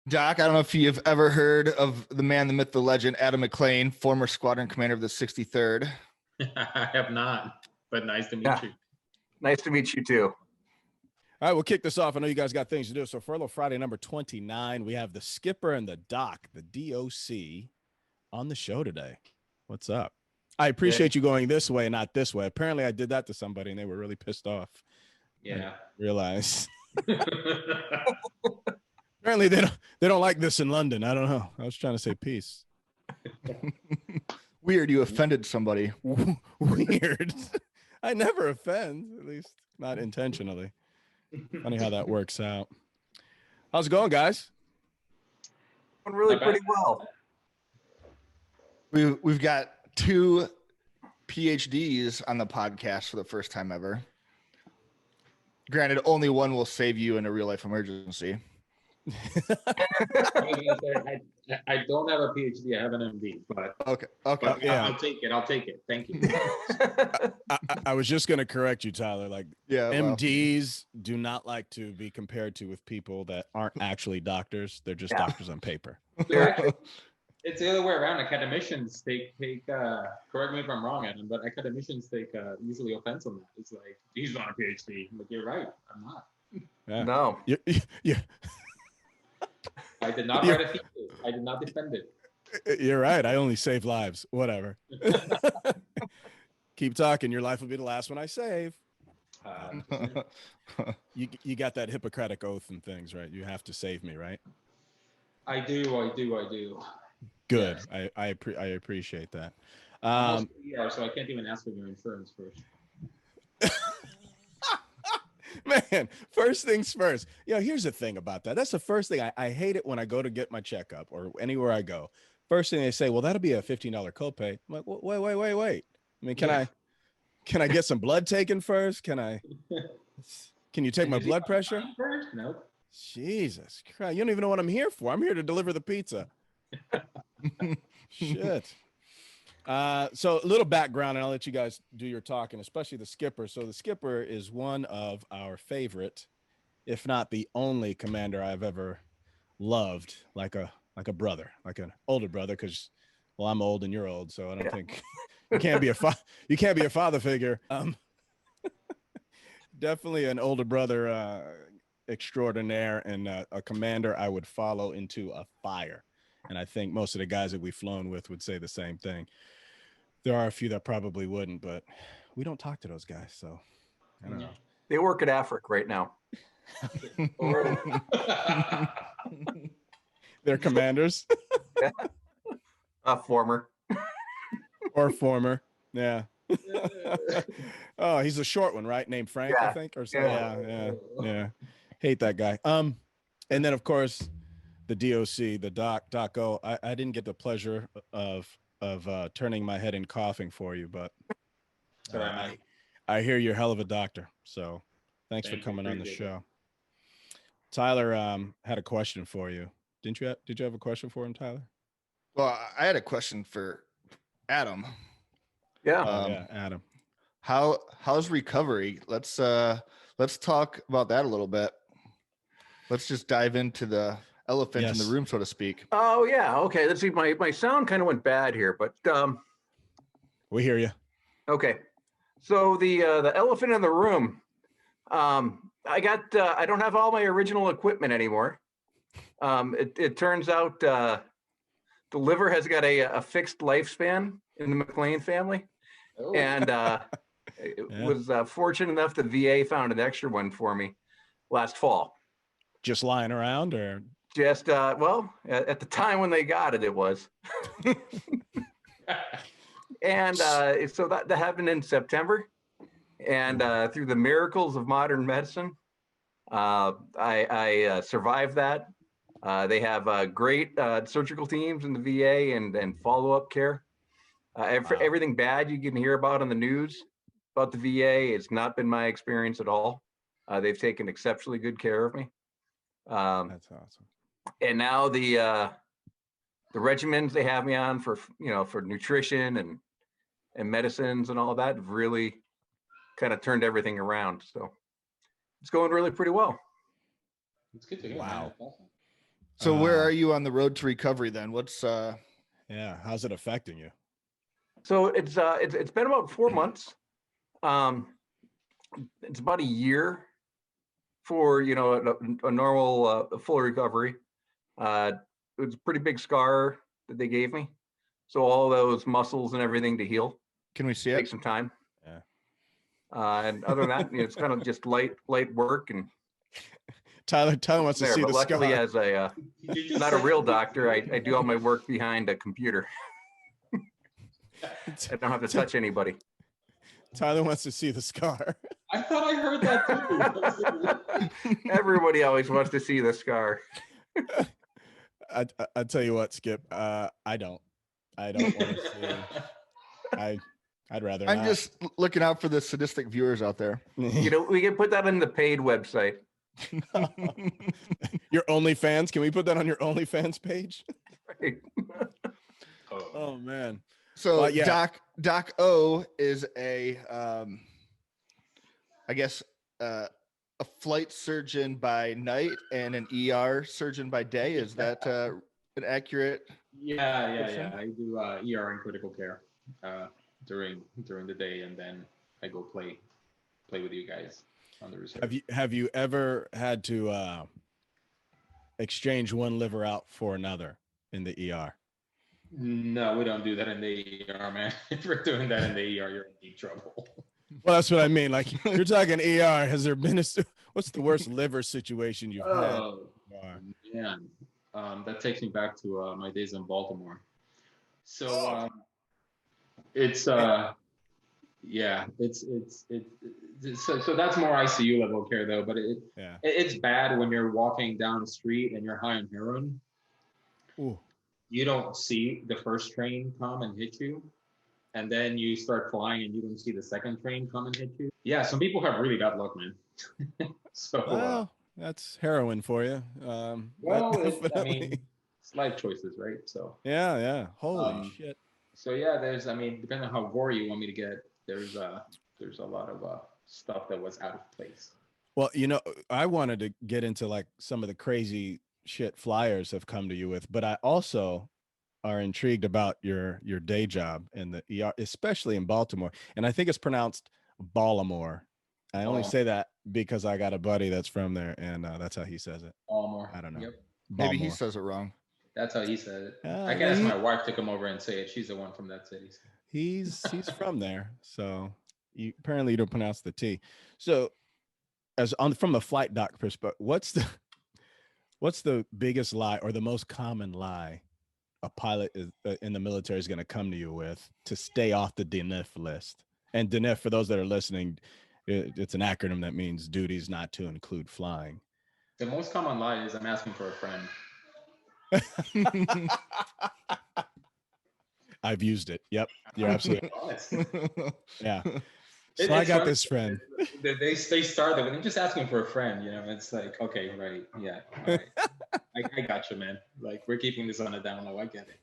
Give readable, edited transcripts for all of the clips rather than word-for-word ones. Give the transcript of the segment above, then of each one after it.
Doc, I don't know if you've ever heard of the man, the myth, the legend, Adam Mclean, former squadron commander of the 63rd. I have not, but nice to meet Yeah. you. Nice to meet you too. All right, we'll kick this off. I know you guys got things to do. So Furlough Friday number 29, we have the skipper and the doc, the D.O.C, on the show today. What's up? I appreciate you going this way and not this way. Apparently I did that to somebody and they were really pissed off. Yeah. Realize. Apparently they don't like this in London. I don't know. I was trying to say peace. Weird, you offended somebody. Weird. I never offend, at least not intentionally. Funny how that works out. How's it going, guys? Going really pretty well. We've got two PhDs on the podcast for the first time ever. Granted, only one will save you in a real life emergency. I don't have a PhD. I have an MD, but Okay. but Yeah. I'll take it. I'll take it. Thank you. I was just going to correct you, Tyler. Like, Yeah. Well, MDs do not like to be compared to with people that aren't actually doctors. They're just doctors on paper. It's the other way around. Academicians take correct me if I'm wrong, Adam, but academicians take usually offense on that. It's like, he's not a PhD. But you're right. I'm not. Yeah. No. Yeah. I did not write a thesis. I did not defend it. You're right. I only save lives. Whatever. Keep talking. Your life will be the last one I save. You got that Hippocratic oath and things, right? You have to save me, right? I do. Good. Yes. I appreciate that. So I can't even ask for your insurance first. Man, first things first. Here's the thing about that. That's the first thing. I hate it when I go to get my checkup or anywhere I go. First thing they say, well, that'll be a $15 copay. I'm like, wait. I mean, can I get some blood taken first? Can you take my blood pressure? First? Nope. Jesus Christ. You don't even know what I'm here for. I'm here to deliver the pizza. Shit. So a little background, and I'll let you guys do your talking, especially the skipper. So the skipper is one of our favorite, if not the only commander I've ever loved, like a brother, like an older brother, because well, I'm old and you're old, so I don't think you can't be a father figure. Definitely an older brother extraordinaire and a commander I would follow into a fire. And I think most of the guys that we've flown with would say the same thing. There are a few that probably wouldn't, but we don't talk to those guys, so I don't know. They work at Africa right now. They're commanders. Former. Or former. Yeah. Oh, he's a short one, right? Named Frank, I think, or something. Yeah. Hate that guy. And then of course the D.O.C, the Doc O. I didn't get the pleasure of turning my head and coughing for you, but I hear you're a hell of a doctor. So thanks for coming on the show. Tyler had a question for you. Did you have a question for him, Tyler? Well, I had a question for Adam. Yeah. Adam. How's recovery? Let's talk about that a little bit. Let's just dive into the elephant in the room, so to speak. Oh yeah. Okay. Let's see. My sound kind of went bad here, but we hear you. Okay. So the elephant in the room. I don't have all my original equipment anymore. It turns out the liver has got a fixed lifespan in the Mclean family, and was fortunate enough the VA found an extra one for me last fall. Just lying around, or just well, at the time when they got it, it was. And so that happened in September, and through the miracles of modern medicine, I survived that. They have great surgical teams in the VA and follow-up care. Everything bad you can hear about on the news about the VA, it's not been my experience at all. They've taken exceptionally good care of me. That's awesome. And now the regimens they have me on for nutrition and medicines and all of that have really kind of turned everything around. So it's going really pretty well. It's good to hear. Wow. So where are you on the road to recovery then? What's Yeah, how's it affecting you? So it's been about 4 months. It's about a year for a normal full recovery. It was a pretty big scar that they gave me, so all those muscles and everything to heal can we see take it? some time. Yeah. And other than that, it's kind of just light work and Tyler wants to there. see But the luckily, scar. as a not a real doctor, I do all my work behind a computer. I don't have to touch anybody. Tyler wants to see the scar. I thought I heard that too. Everybody always wants to see the scar. I tell you what, Skip. I don't want to see. I'd rather. I'm not. just looking out for the sadistic viewers out there. We can put that on the paid website. Your OnlyFans. Can we put that on your OnlyFans page? Right. Oh man. So Well, yeah. Doc O is a I guess a flight surgeon by night and an ER surgeon by day. Is that an accurate? Yeah. I do ER and critical care during the day, and then I go play with you guys on the reserve. Have you ever had to exchange one liver out for another in the ER? No, we don't do that in the ER, man. If we're doing that in the ER, you're in deep trouble. Well, that's what I mean. Like you're talking ER. Has there been what's the worst liver situation you've had? Oh, man. That takes me back to my days in Baltimore. So it's so that's more ICU level care though. But it's bad when you're walking down the street and you're high on heroin. Ooh. You don't see the first train come and hit you, and then you start flying and you don't see the second train come and hit you. Yeah, some people have really got luck, man. So well, that's heroin for you. It's life choices, right? So yeah. Holy shit. So yeah, depending on how gory you want me to get, there's a lot of stuff that was out of place. Well, I wanted to get into like some of the crazy shit flyers have come to you with, but I also are intrigued about your day job in the ER, especially in Baltimore. And I think it's pronounced Baltimore. I only say that because I got a buddy that's from there, and that's how he says it. Baltimore. I don't know. Yep. Maybe he says it wrong. That's how he said it. I can ask my wife to come over and say it. She's the one from that city. He's from there, so apparently you don't pronounce the T. So, from the flight doc perspective, what's the biggest lie or the most common lie a pilot in the military is going to come to you with to stay off the DNF list? And DNF, for those that are listening, it's an acronym that means duties not to include flying. The most common lie is I'm asking for a friend. I've used it. Yep. You're absolutely honest. Yeah. So I got this friend. They start there, but I'm just asking for a friend. It's like, okay, right, yeah, all right. I got you, man. Like we're keeping this on a down low. I get it.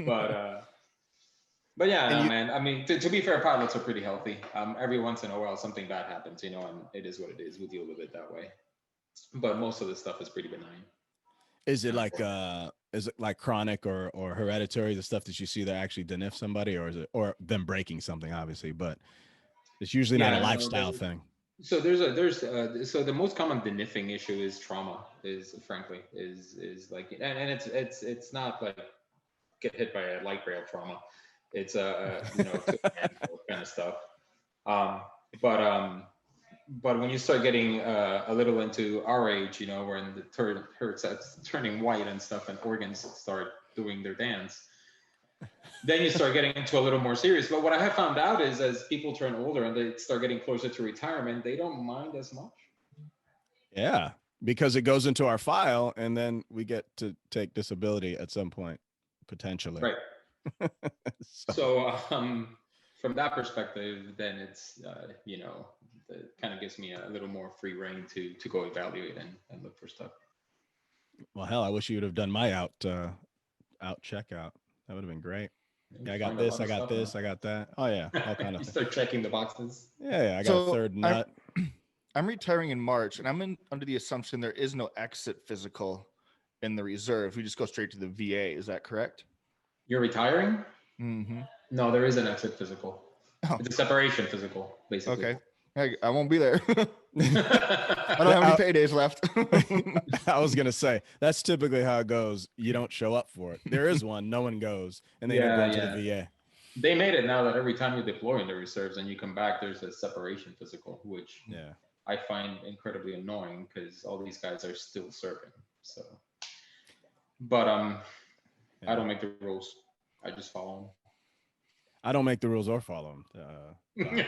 But yeah, man. I mean, to be fair, pilots are pretty healthy. Every once in a while, something bad happens, and it is what it is. We deal with it that way. But most of the stuff is pretty benign. Is it like chronic or hereditary, the stuff that you see that actually DNF somebody, or is it or them breaking something, obviously, but it's usually not a lifestyle thing. So so the most common DNFing issue is trauma, is like, and it's not like get hit by a light rail trauma. It's kind of stuff. But when you start getting a little into our age, when the hurt starts turning white and stuff, and organs start doing their dance, then you start getting into a little more serious. But what I have found out is, as people turn older and they start getting closer to retirement, they don't mind as much. Yeah, because it goes into our file, and then we get to take disability at some point, potentially. Right. So from that perspective, then it's it kind of gives me a little more free reign to go evaluate and look for stuff. Well, hell, I wish you would have done my out checkout. That would have been great. Yeah, I got this, I got this, I got that. Oh yeah, all kind of. Start checking the boxes. Yeah, I got a third nut. I'm retiring in March, and I'm under the assumption there is no exit physical in the reserve. We just go straight to the VA. Is that correct? You're retiring? Mm-hmm. No, there is an exit physical. Oh. It's a separation physical, basically. Okay. I won't be there. I don't have any paydays left. I was gonna say that's typically how it goes. You don't show up for it. There is one, no one goes, and they end up going to the VA. They made it now that every time you deploy in the reserves and you come back, there's a separation physical, which I find incredibly annoying because all these guys are still serving. So, but I don't make the rules. I just follow them. I don't make the rules or follow them.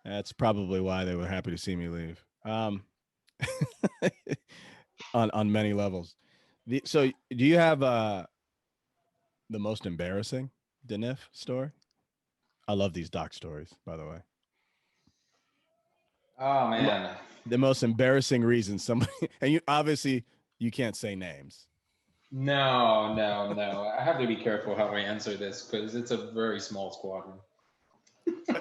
That's probably why they were happy to see me leave. On many levels. So do you have the most embarrassing DNF story? I love these doc stories, by the way. Oh man. The most embarrassing reason somebody, and you obviously you can't say names. No. I have to be careful how I answer this because it's a very small squadron.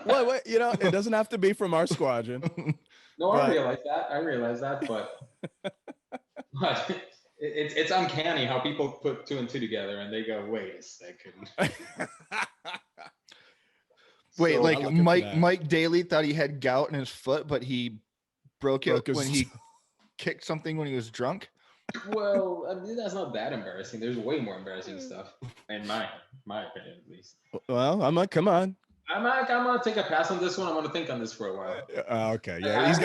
Well, it doesn't have to be from our squadron. No, I realize that, but it's uncanny how people put 2 and 2 together and they go, wait a second. Wait, So, like Mike Daly thought he had gout in his foot, but he broke it when he kicked something when he was drunk? Well, I mean, that's not that embarrassing. There's way more embarrassing stuff, in my opinion, at least. Well, I'm like, come on. I'm gonna take a pass on this one. I'm gonna think on this for a while. Okay, yeah, he's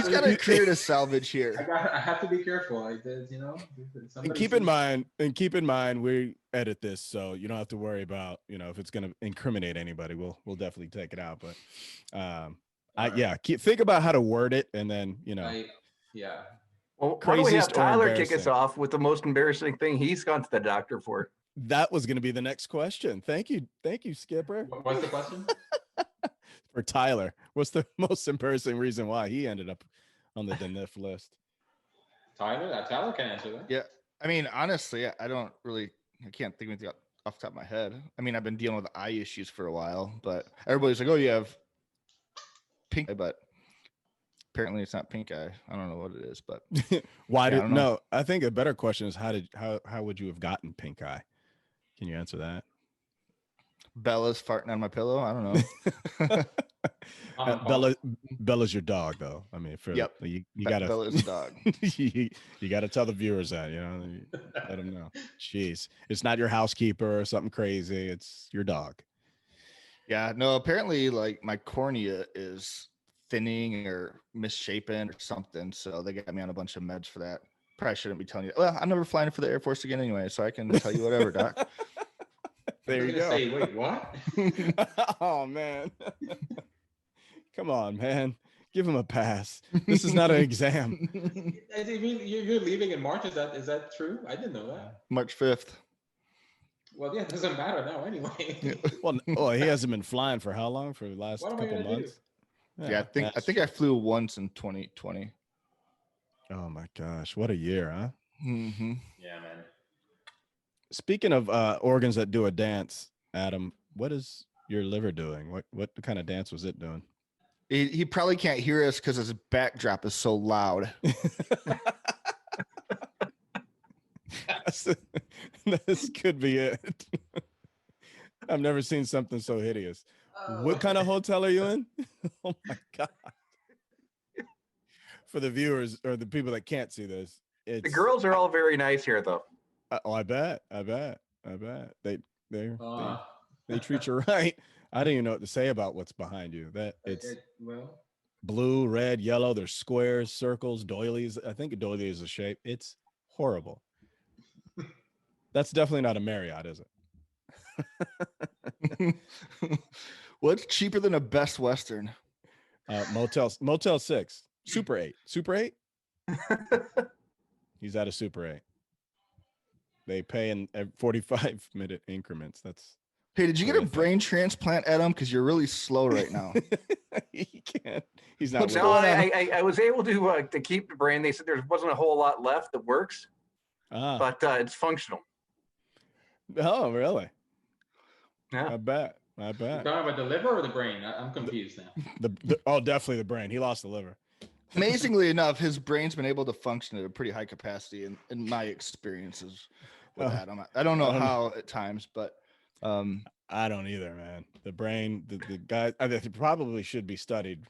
got a career to salvage here. I have to be careful. And keep in mind, we edit this, so you don't have to worry about if it's gonna incriminate anybody. We'll definitely take it out. But think about how to word it, and then Well, why don't we have Tyler kick us off with the most embarrassing thing he's gone to the doctor for? That was going to be the next question. Thank you, Skipper. What's the question? For Tyler, what's the most embarrassing reason why he ended up on the DNF list? Tyler can answer that. Yeah, I mean, honestly, I can't think of anything off the top of my head. I mean, I've been dealing with eye issues for a while, but everybody's like, "Oh, you have pink eye," but apparently it's not pink eye. I don't know what it is, but why I think a better question is how would you have gotten pink eye? Can you answer that? Bella's farting on my pillow. I don't know. Bella's your dog, though. I mean, you gotta. Bella's a dog. you gotta tell the viewers that. Let them know. Jeez, it's not your housekeeper or something crazy. It's your dog. Yeah. No. Apparently, like my cornea is thinning or misshapen or something. So they got me on a bunch of meds for that. Probably shouldn't be telling you. Well, I'm never flying for the Air Force again anyway, so I can tell you whatever, Doc. There you go. Say, wait, what? Oh man. Come on, man. Give him a pass. This is not an exam. You're leaving in March. Is that true? I didn't know that. March 5th. Well, yeah, it doesn't matter now anyway. Well, he hasn't been flying for how long? For the last couple months? Yeah, I think I flew once in 2020. Oh my gosh, what a year, huh? Mm-hmm. Yeah, man. Speaking of organs that do a dance, Adam, what is your liver doing? What kind of dance was it doing? He probably can't hear us because his backdrop is so loud. This could be it. I've never seen something so hideous. What kind of hotel are you in? Oh my God. For the viewers or the people that can't see this, the girls are all very nice here, though. I bet they treat you right. I don't even know what to say about what's behind you. That it's blue, red, yellow. There's squares, circles, doilies. I think a doily is a shape. It's horrible. That's definitely not a Marriott, is it? What's cheaper than a Best Western? Motel 6. Super 8. Super 8? He's at a Super 8. They pay in 45-minute increments. Hey, did you get a brain transplant, Adam? Because you're really slow right now. He can't. He's not. No, I was able to keep the brain. They said there wasn't a whole lot left that works, but it's functional. Oh, really? Yeah. I bet. I bet. Talking about the liver or the brain? I'm confused now. Oh, definitely the brain. He lost the liver. Amazingly enough, his brain's been able to function at a pretty high capacity in my experiences with Adam. I don't know how at times, but I don't either, man. The brain, the guy, I think it probably should be studied.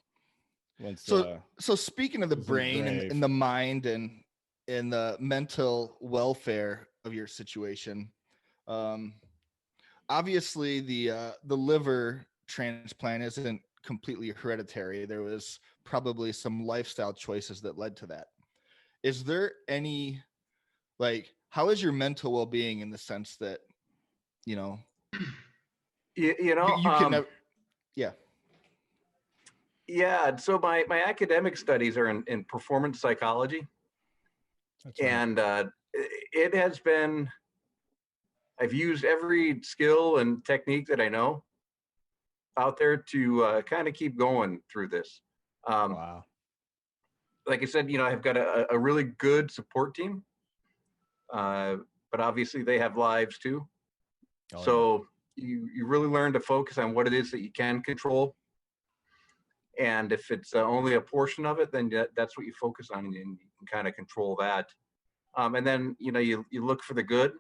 Once, so speaking of the brain and the mind and the mental welfare of your situation, obviously the liver transplant isn't completely hereditary. There was probably some lifestyle choices that led to that. Is there any, like, how is your mental well-being in the sense that, you know, you can never, yeah. So my academic studies are in performance psychology. That's right. And it has been, I've used every skill and technique that I know out there to kind of keep going through this. Wow. Like I said, I've got a really good support team, but obviously they have lives too. Oh, so you really learn to focus on what it is that you can control. And if it's only a portion of it, then that's what you focus on, and you can kind of control that. And then, you look for the good.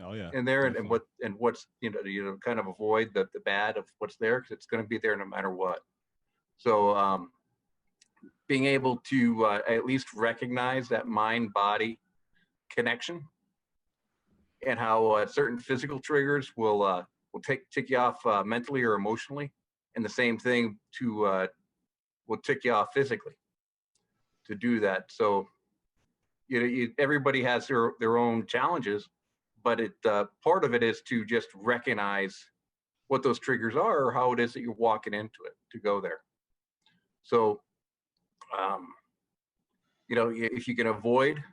Oh yeah. In there, and definitely. what's kind of avoid the bad of what's there, because it's going to be there no matter what. So being able to at least recognize that mind-body connection, and how certain physical triggers will tick you off mentally or emotionally, and the same thing will tick you off physically to do that. So everybody has their own challenges, but part of it is to just recognize what those triggers are, or how it is that you're walking into it to go there. So, if you can avoid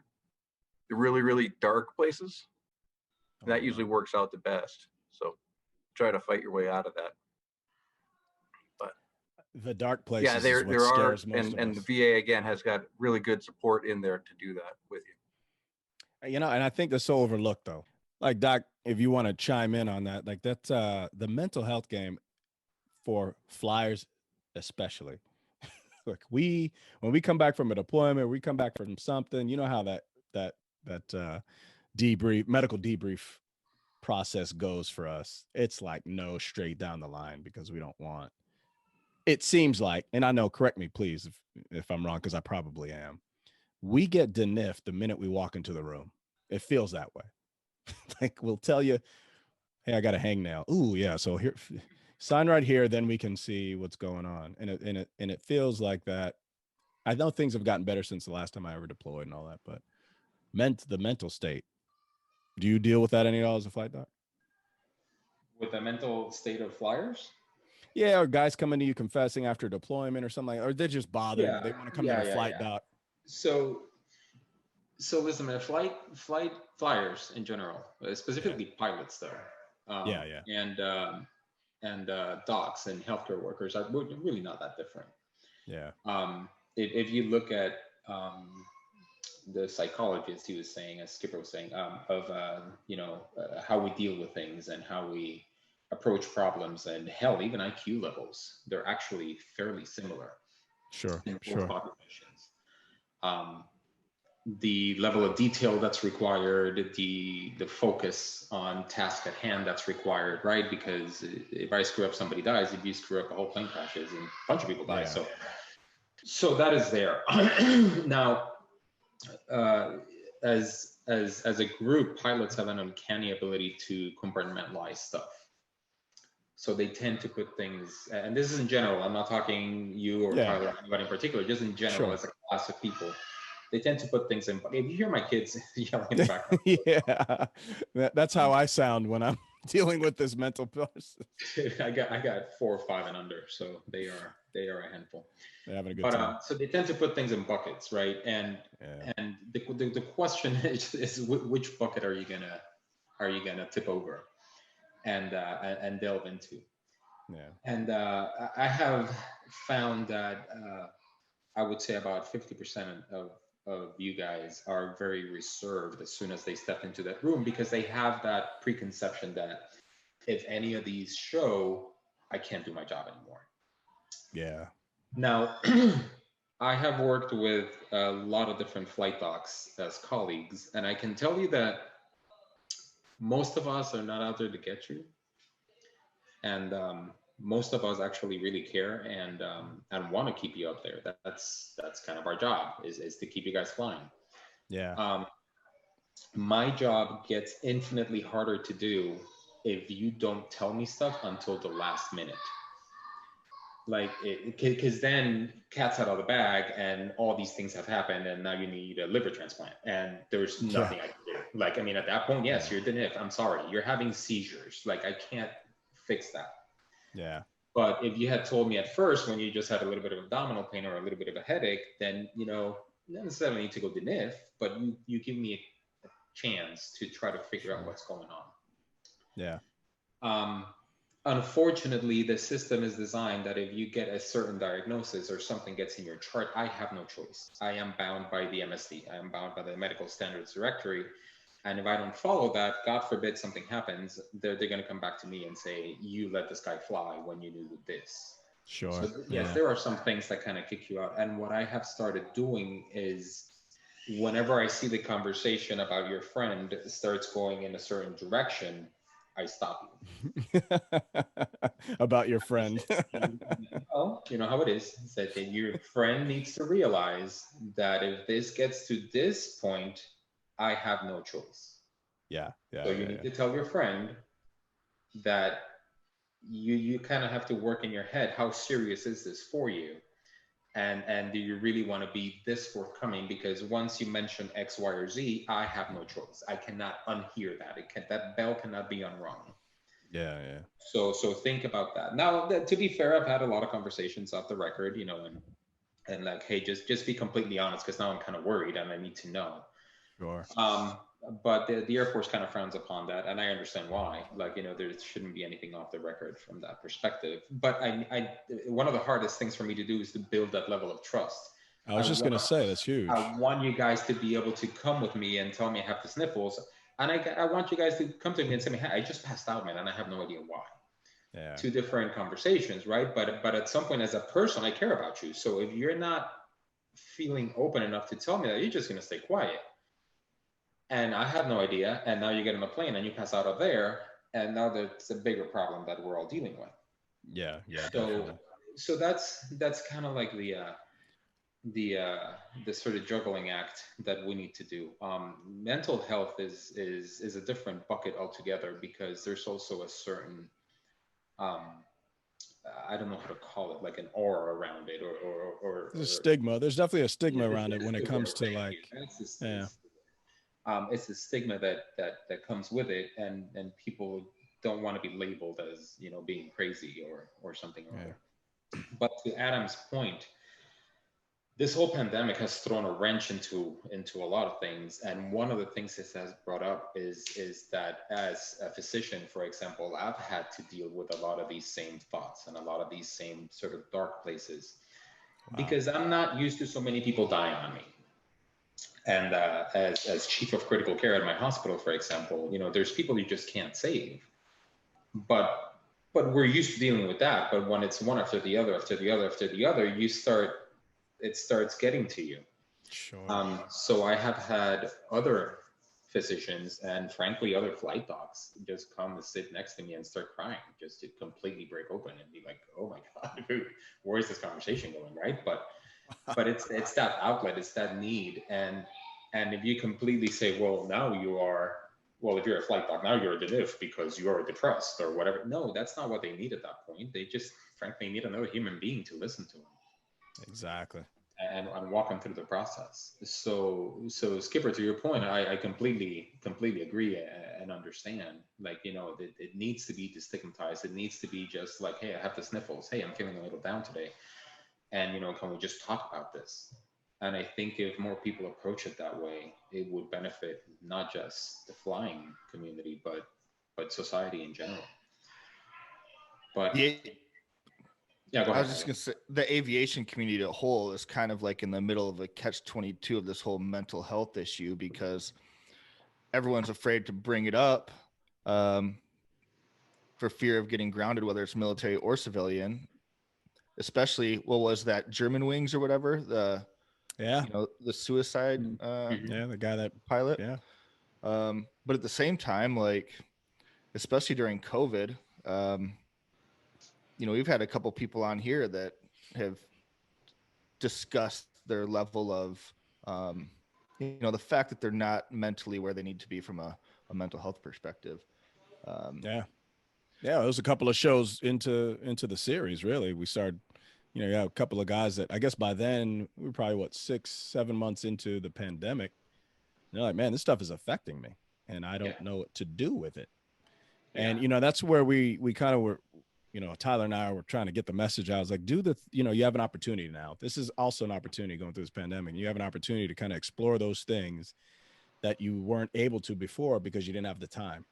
the really, really dark places, that usually works out the best. So try to fight your way out of that. But the dark places, yeah, there is what are, scares most of and us. the VA again has got really good support in there to do that with you. And I think that's so overlooked though. Like, Doc, if you want to chime in on that, like that's the mental health game for flyers, especially. Look, when we come back from a deployment, we come back from something, you know how that medical debrief process goes for us. It's like no straight down the line, because we don't want, it seems like, and I know, correct me please if I'm wrong, because I probably am, we get deniffed the minute we walk into the room. It feels that way. Like, we'll tell you, hey, I got a hangnail. Ooh, yeah. So here, sign right here, then we can see what's going on. And it feels like that. I know things have gotten better since the last time I ever deployed and all that, but the mental state. Do you deal with that any at all as a flight doc? With the mental state of flyers? Yeah, or guys coming to you confessing after deployment or something, or they're just bothered. Yeah, they want to come to a flight doc. So listen, man, flyers in general, specifically pilots though. And docs and healthcare workers are really not that different. Yeah. If you look at the psychologist, he was saying, as Skipper was saying, of how we deal with things and how we approach problems, and hell, even IQ levels, they're actually fairly similar. Sure. In both populations. The level of detail that's required, the focus on task at hand that's required, right? Because if I screw up, somebody dies. If you screw up, a whole plane crashes and a bunch of people die. Yeah. So that is there. Now, as a group, pilots have an uncanny ability to compartmentalize stuff. So they tend to put things, and this is in general, I'm not talking you or Tyler or anybody in particular, just in general, as a class of people. They tend to put things in. If you hear my kids yelling in the background. Yeah, that's how I sound when I'm dealing with this mental person. I got 4 or 5 and under, so they are a handful. They're having a good time. So they tend to put things in buckets, right? And the question is which bucket are you gonna tip over and delve into? Yeah. And I have found that I would say about 50% of you guys are very reserved as soon as they step into that room, because they have that preconception that if any of these show, I can't do my job anymore. Yeah. Now, I have worked with a lot of different flight docs as colleagues, and I can tell you that most of us are not out there to get you, and most of us actually really care and want to keep you up there. That's kind of our job is to keep you guys flying. Yeah. My job gets infinitely harder to do if you don't tell me stuff until the last minute. Like, because then cat's out of the bag and all these things have happened and now you need a liver transplant and there's nothing I can do. Like, I mean, at that point, yes, you're the NIF. I'm sorry, you're having seizures. Like, I can't fix that. Yeah. But if you had told me at first when you just had a little bit of abdominal pain or a little bit of a headache, then, you know, not necessarily need to go to NIF, but you give me a chance to try to figure out what's going on. Yeah. Unfortunately, the system is designed that if you get a certain diagnosis or something gets in your chart, I have no choice. I am bound by the MSD. I am bound by the Medical Standards Directory. And if I don't follow that, God forbid something happens, they're going to come back to me and say, you let this guy fly when you knew this. Sure. So yes, there are some things that kind of kick you out. And what I have started doing is whenever I see the conversation about your friend starts going in a certain direction, I stop you. About your friend. Well, you know how it is. It's that your friend needs to realize that if this gets to this point, I have no choice. Yeah. So you need to tell your friend that you kind of have to work in your head, how serious is this for you? And do you really want to be this forthcoming? Because once you mention X, Y, or Z, I have no choice. I cannot unhear that. That bell cannot be unrung. Yeah. So think about that. Now, to be fair, I've had a lot of conversations off the record, you know, and like, hey, just be completely honest, because now I'm kind of worried and I need to know. Sure. But the Air Force kind of frowns upon that, and I understand why. Like, you know, there shouldn't be anything off the record from that perspective. But I one of the hardest things for me to do is to build that level of trust. I was just going to say, that's huge. I want you guys to be able to come with me and tell me I have the sniffles. And I want you guys to come to me and say, hey, I just passed out, man, and I have no idea why. Yeah. Two different conversations, right? But at some point as a person, I care about you. So if you're not feeling open enough to tell me that, you're just going to stay quiet. And I had no idea. And now you get on a plane and you pass out of there. And now there's a bigger problem that we're all dealing with. Yeah. So that's kind of like the sort of juggling act that we need to do. Mental health is a different bucket altogether, because there's also a certain I don't know how to call it, like an aura around it, or there's a stigma. There's definitely a stigma around it when it comes to like, it's the stigma that comes with it, and people don't want to be labeled as, you know, being crazy or something or other. But to Adam's point, this whole pandemic has thrown a wrench into a lot of things, and one of the things this has brought up is that as a physician, for example, I've had to deal with a lot of these same thoughts and a lot of these same sort of dark places, because I'm not used to so many people dying on me. And as chief of critical care at my hospital, for example, you know, there's people you just can't save, but we're used to dealing with that. But when it's one after the other, after the other, after the other, it starts getting to you. Sure. So I have had other physicians and frankly other flight docs just come and sit next to me and start crying, just to completely break open and be like, oh my God, dude, where is this conversation going, right? But it's that outlet, it's that need. And if you completely say, well, now you are, well, if you're a flight doc, now you're the NIF because you're depressed or whatever. No, that's not what they need at that point. They just frankly need another human being to listen to them. Exactly. And walk them through the process. So Skipper, to your point, I completely agree and understand. Like, you know, it needs to be destigmatized. It needs to be just like, hey, I have the sniffles. Hey, I'm feeling a little down today. And, you know, can we just talk about this? And I think if more people approach it that way, it would benefit not just the flying community, but society in general. But yeah, go ahead. I was just going to say the aviation community as a whole is kind of like in the middle of a catch-22 of this whole mental health issue, because everyone's afraid to bring it up for fear of getting grounded, whether it's military or civilian. Especially, what was that, German Wings or whatever, the the suicide the guy that pilot. But at the same time, like, especially during COVID, we've had a couple people on here that have discussed their level of the fact that they're not mentally where they need to be from a mental health perspective. Yeah, it was a couple of shows into the series. Really, we started, you have a couple of guys that I guess by then we were probably 6-7 months into the pandemic. And they're like, man, this stuff is affecting me, and I don't know what to do with it. And that's where we kind of were. Tyler and I were trying to get the message out. I was like, you have an opportunity now. This is also an opportunity going through this pandemic. You have an opportunity to kind of explore those things that you weren't able to before because you didn't have the time.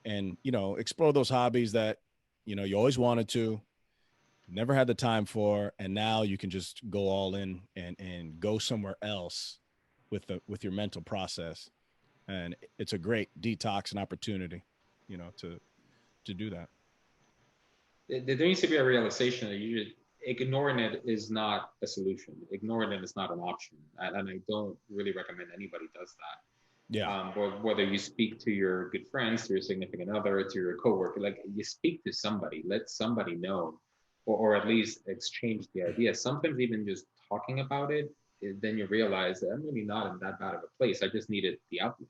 And, explore those hobbies that, you always wanted to, never had the time for, and now you can just go all in and go somewhere else with your mental process. And it's a great detox and opportunity, to do that. There needs to be a realization that ignoring it is not a solution. Ignoring it is not an option. And I don't really recommend anybody does that. Yeah. Whether you speak to your good friends, to your significant other, to your coworker, like, you speak to somebody, let somebody know, or at least exchange the idea. Sometimes even just talking about it, then you realize that I'm really not in that bad of a place. I just needed the outlet,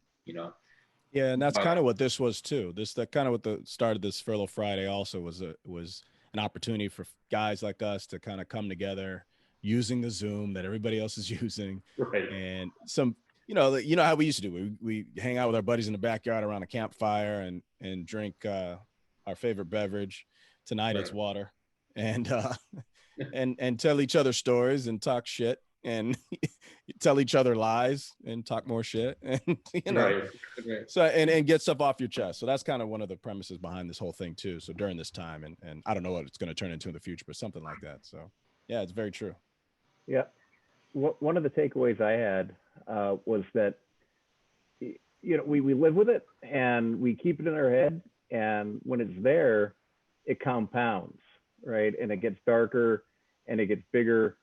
Yeah, and that's kind of what this was too. That kind of what the start of this Furlough Friday also was an opportunity for guys like us to kind of come together using the Zoom that everybody else is using, right. And some. How we used to do. We hang out with our buddies in the backyard around a campfire and drink our favorite beverage. Tonight it's water, and and tell each other stories and talk shit and tell each other lies and talk more shit and Right. So and get stuff off your chest. So that's kind of one of the premises behind this whole thing too. So during this time, and I don't know what it's going to turn into in the future, but something like that. So yeah, it's very true. Yeah. One of the takeaways I had was that, we live with it and we keep it in our head. And when it's there, it compounds, right? And it gets darker and it gets bigger.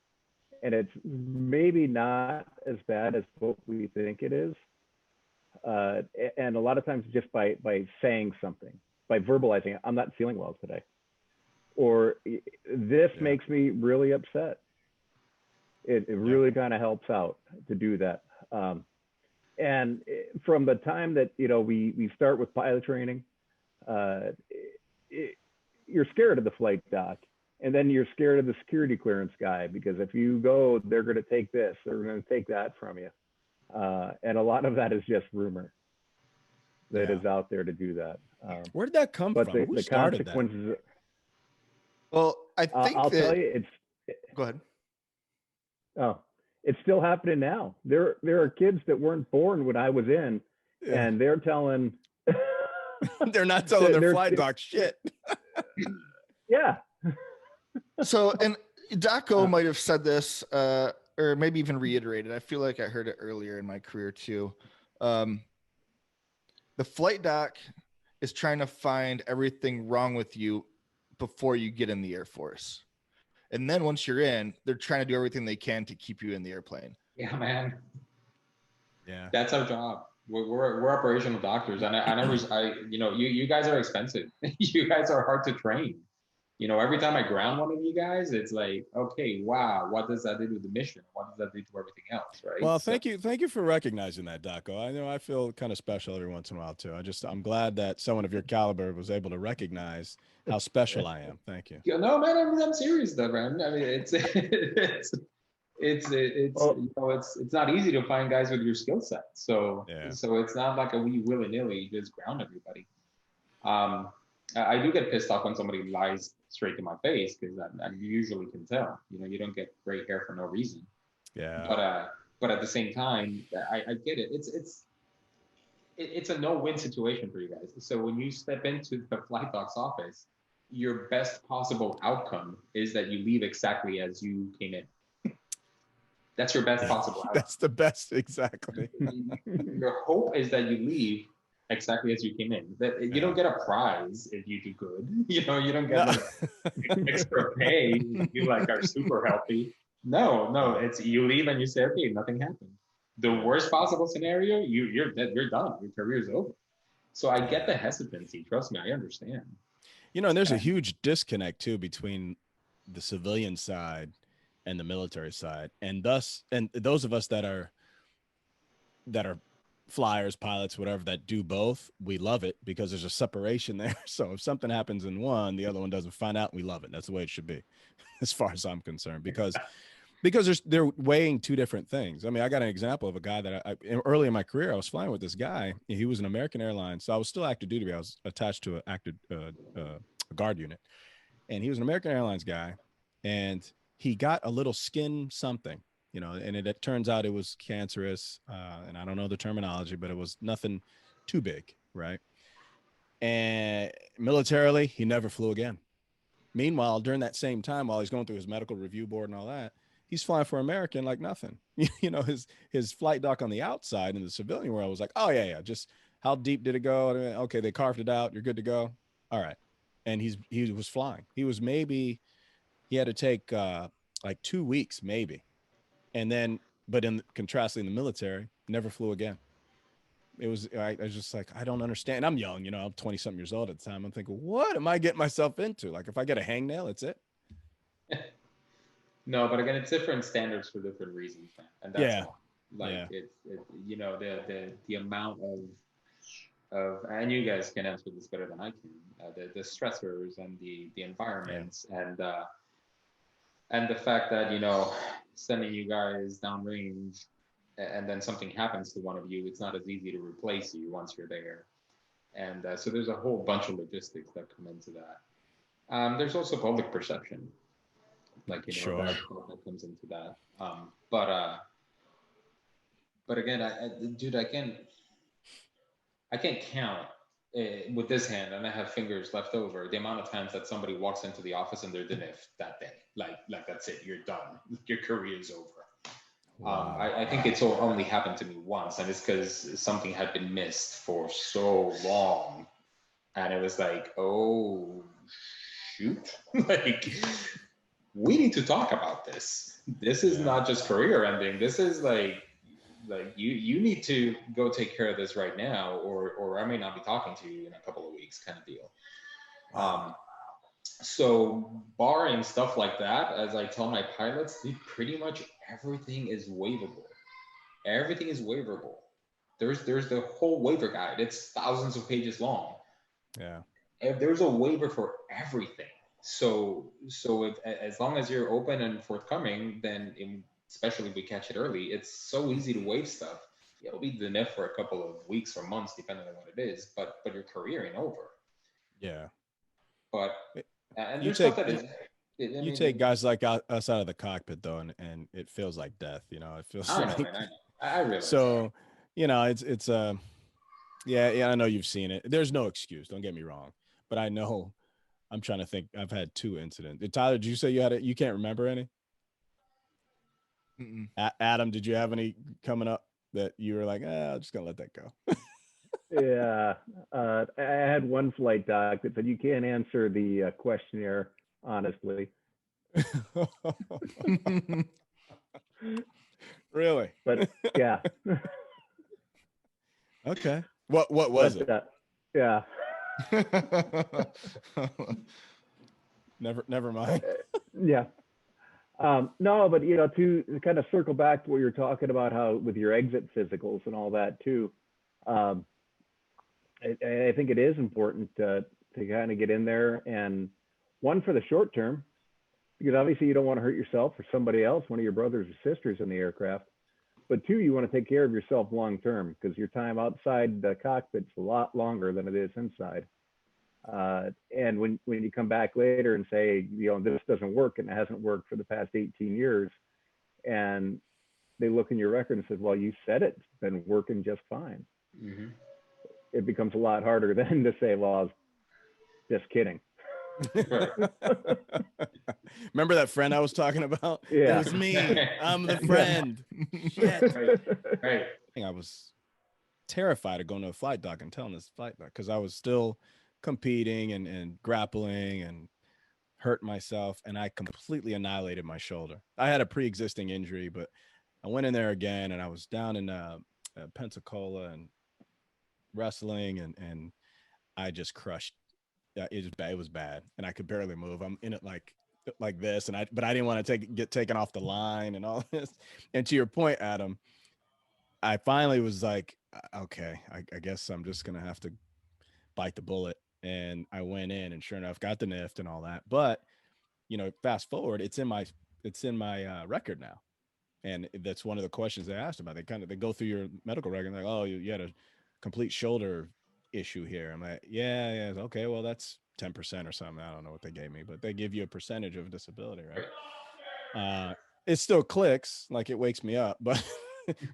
And it's maybe not as bad as what we think it is. And a lot of times just by saying something, by verbalizing, I'm not feeling well today. Or this makes me really upset. It really kind of helps out to do that. And from the time that, we start with pilot training, you're scared of the flight doc. And then you're scared of the security clearance guy, because if you go, they're going to take this, they're going to take that from you. And a lot of that is just rumor that is out there to do that. Where did that come from? Who the started consequences. that? Well, I think I'll tell you, Go ahead. Oh, it's still happening now. There are kids that weren't born when I was in, and they're telling. They're not telling their flight doc shit. Yeah. So, and Daco might have said this, or maybe even reiterated. I feel like I heard it earlier in my career too. The flight doc is trying to find everything wrong with you before you get in the Air Force. And then once you're in, they're trying to do everything they can to keep you in the airplane. Yeah, man. Yeah, that's our job. We're operational doctors, and you guys are expensive. You guys are hard to train. Every time I ground one of you guys, it's like, okay, wow, what does that do to the mission? What does that do to everything else, right? Well, thank you for recognizing that, Daco. I know I feel kind of special every once in a while too. I'm glad that someone of your caliber was able to recognize how special I am. Thank you. No, man, I'm serious though, man. I mean, it's not easy to find guys with your skill set. So it's not like we willy-nilly just ground everybody. I do get pissed off when somebody lies straight to my face, because I usually can tell. You don't get gray hair for no reason. Yeah. But at the same time, I get it. It's a no-win situation for you guys. So when you step into the flight doc's office, your best possible outcome is that you leave exactly as you came in. That's your best possible outcome. That's the best, exactly. Your hope is that you leave exactly as you came in. You don't get a prize if you do good. You know, you don't get like extra pay if you like are super healthy. No, it's you leave and you say, okay, nothing happened. The worst possible scenario, you're dead, you're done. Your career's over. So I get the hesitancy. Trust me, I understand. You know, and there's a huge disconnect too between the civilian side and the military side, and those of us that are flyers, pilots, whatever, that do both, we love it because there's a separation there. So if something happens in one, the other one doesn't find out. We love it. That's the way it should be, as far as I'm concerned, because they're weighing two different things. I mean, I got an example of a guy that early in my career, I was flying with this guy. He was an American Airlines, so I was still active duty. I was attached to a guard unit, and he was an American Airlines guy, and he got a little skin something, you know, and it turns out it was cancerous, and I don't know the terminology, but it was nothing too big, right? And militarily, he never flew again. Meanwhile, during that same time, while he's going through his medical review board and all that, he's flying for American like nothing. You know, his flight doc on the outside in the civilian world was like, oh yeah, just how deep did it go? Okay, they carved it out. You're good to go. All right. And he was flying. He had to take like 2 weeks maybe. And then, but contrastly in the military, never flew again. I was just like, I don't understand. I'm young, you know, I'm 20 something years old at the time. I'm thinking, what am I getting myself into? Like, if I get a hangnail, it's it. No, but again, it's different standards for different reasons, man. And that's all. Like it's you know, the amount of and you guys can answer this better than I can. The stressors and the environments and the fact that, you know, sending you guys downrange and then something happens to one of you, it's not as easy to replace you once you're there. And so there's a whole bunch of logistics that come into that. There's also public perception, like, you know, that comes into that. But again, dude, I can't count with this hand, and I have fingers left over, the amount of times that somebody walks into the office and they're DNF that day. Like that's it, you're done. Your career is over. Wow. I think it's only happened to me once, and it's because something had been missed for so long, and it was like, oh shoot, like we need to talk about this. This is not just career ending. This is like you need to go take care of this right now, or I may not be talking to you in a couple of weeks, kind of deal. So barring stuff like that, as I tell my pilots, pretty much everything is waivable. Everything is waivable. There's the whole waiver guide. It's thousands of pages long. Yeah. There's a waiver for everything. So if, as long as you're open and forthcoming, then especially if we catch it early, it's so easy to waive stuff. It'll be DNF for a couple of weeks or months, depending on what it is, but your career ain't over. Yeah. But and you there's take stuff that you take guys like us out of the cockpit though, and it feels like death. You know, it feels like. I know, man. I realize. So, you know, it's yeah. I know you've seen it. There's no excuse. Don't get me wrong, but I know. I'm trying to think. I've had 2 incidents. Tyler, did you say you had it? You can't remember any? Adam, did you have any coming up that you were like, I'm just gonna let that go? Yeah, I had one flight doc that said you can't answer the questionnaire honestly. Really? But yeah. Okay. What was it? Yeah. Never mind. Yeah. No, but you know, to kind of circle back to what you're talking about, how with your exit physicals and all that too. I think it is important to kind of get in there, and one for the short term, because obviously you don't want to hurt yourself or somebody else, one of your brothers or sisters in the aircraft. But 2, you want to take care of yourself long term, because your time outside the cockpit's a lot longer than it is inside. And when you come back later and say, you know, this doesn't work, and it hasn't worked for the past 18 years, and they look in your record and says, well, you said it's been working just fine. Mm-hmm. It becomes a lot harder then to say, well, I was just kidding. Remember that friend I was talking about? Yeah. It was me. I'm the friend. Shit. Right. I think I was terrified of going to a flight doc and telling this flight doc because I was still competing and grappling and hurt myself, and I completely annihilated my shoulder. I had a pre-existing injury, but I went in there again, and I was down in Pensacola and wrestling, and I just crushed. It was bad, and I could barely move. I'm in it like this, but I didn't want to get taken off the line and all this. And to your point, Adam, I finally was like, okay, I guess I'm just gonna have to bite the bullet. And I went in, and sure enough, got the NIFT and all that. But fast forward, it's in my record now, and that's one of the questions they asked about. They go through your medical record, and they're like, oh, you had a complete shoulder issue here. I'm like, yeah, okay, well, that's 10% or something. I don't know what they gave me, but they give you a percentage of disability, right? It still clicks, like it wakes me up, but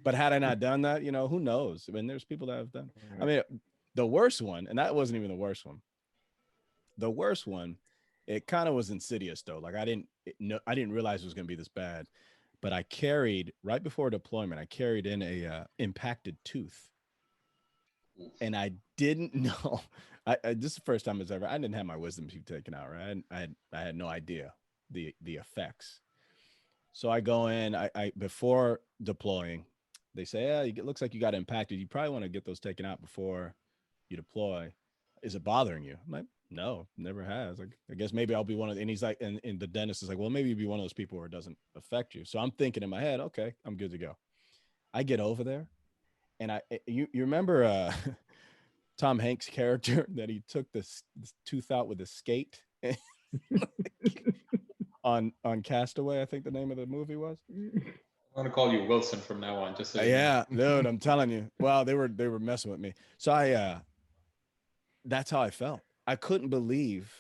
but had I not done that, who knows? I mean, there's people that have done. I mean, the worst one, and that wasn't even the worst one. The worst one, it kind of was insidious though. Like I didn't realize it was going to be this bad, but I carried right before deployment. I carried in a impacted tooth. And I didn't know. This is the first time I didn't have my wisdom teeth taken out, right? I had no idea the effects. So I go in. I before deploying, they say, yeah, it looks like you got impacted. You probably want to get those taken out before you deploy. Is it bothering you? I'm like, no, never has. Like, I guess maybe I'll be one of. And he's like, and the dentist is like, well, maybe you'll be one of those people where it doesn't affect you. So I'm thinking in my head, okay, I'm good to go. I get over there. And you remember Tom Hanks' character that he took this tooth out with a skate on Castaway, I think the name of the movie was. I'm gonna call you Wilson from now on, just so yeah, dude, I'm telling you. Well, they were messing with me. So that's how I felt. I couldn't believe,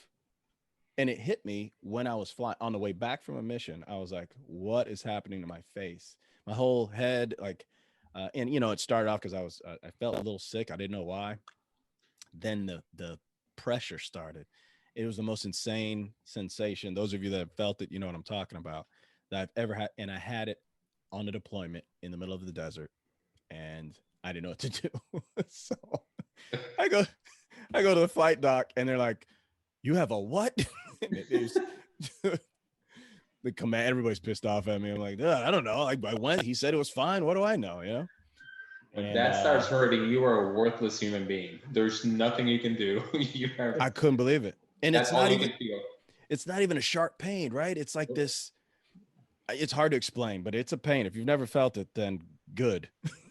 and it hit me when I was flying on the way back from a mission. I was like, what is happening to my face? My whole head, like. And it started off because I felt a little sick. I didn't know why. Then the pressure started. It was the most insane sensation. Those of you that have felt it, you know what I'm talking about, that I've ever had. And I had it on a deployment in the middle of the desert, and I didn't know what to do. So I go to the flight doc, and they're like, "You have a what?" The command, everybody's pissed off at me. I'm like, I don't know. Like I went, he said it was fine. What do I know? When that starts hurting, you are a worthless human being. There's nothing you can do. I couldn't believe it. And that's it's not even a sharp pain, right? It's like this, it's hard to explain, but it's a pain. If you've never felt it, then good,